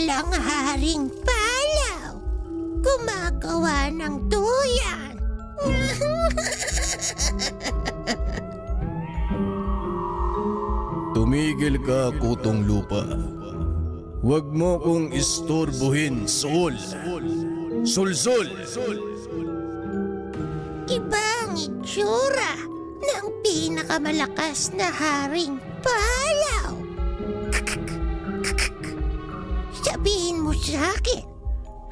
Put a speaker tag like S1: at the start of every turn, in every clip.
S1: kilalang haring palaw. Gumagawa ng duyan.
S2: Tumigil ka, kutong lupa. Huwag mo kong istorbohin, Sol. Sul-sul!
S1: Iba ang itsura ng pinakamalakas na haring palaw. Sabihin mo sa akin,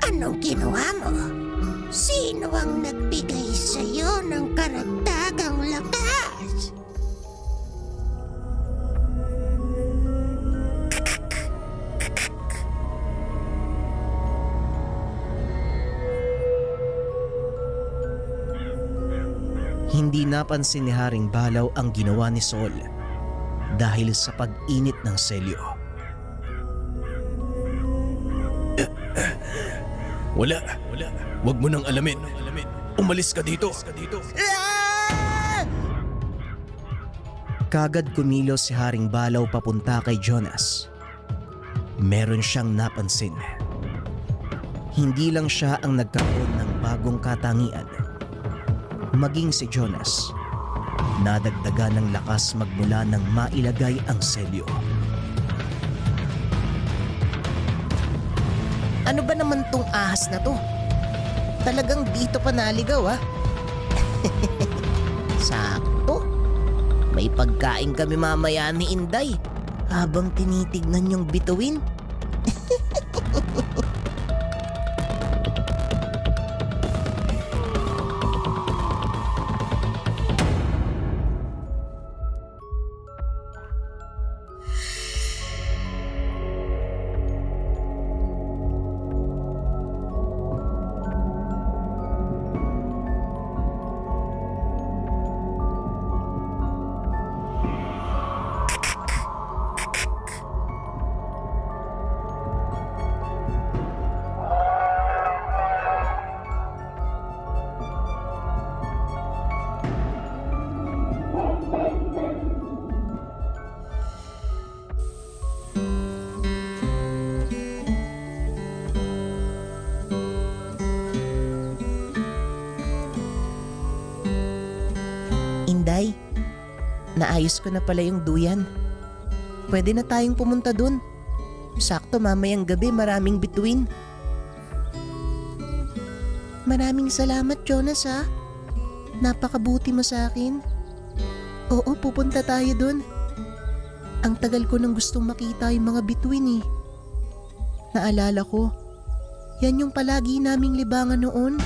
S1: anong ginawa mo? Sino ang nagbigay sa'yo ng karagdagang lakas?
S3: Hindi napansin ni Haring Balaw ang ginawa ni Sol dahil sa pag-init ng selyo.
S2: Wala. Huwag mo nang alamin. Umalis ka dito.
S3: Kagad kumilos si Haring Balaw papunta kay Jonas. Meron siyang napansin. Hindi lang siya ang nagkaroon ng bagong katangian. Maging si Jonas, nadagdagan ng lakas magmula nang mailagay ang selyo. Ano ba naman tong ahas na to? Talagang dito pa naligaw, ha? Sakto. May pagkain kami mamaya ni Inday habang tinitignan yung bituin. Inday, naayos ko na pala yung duyan. Pwede na tayong pumunta dun. Sakto mamayang gabi maraming bituin. Maraming salamat, Jonas, ha. Napakabuti mo sa akin. Oo, pupunta tayo dun. Ang tagal ko nang gustong makita yung mga bituin eh. Naalala ko, yan yung palagi naming libangan noon.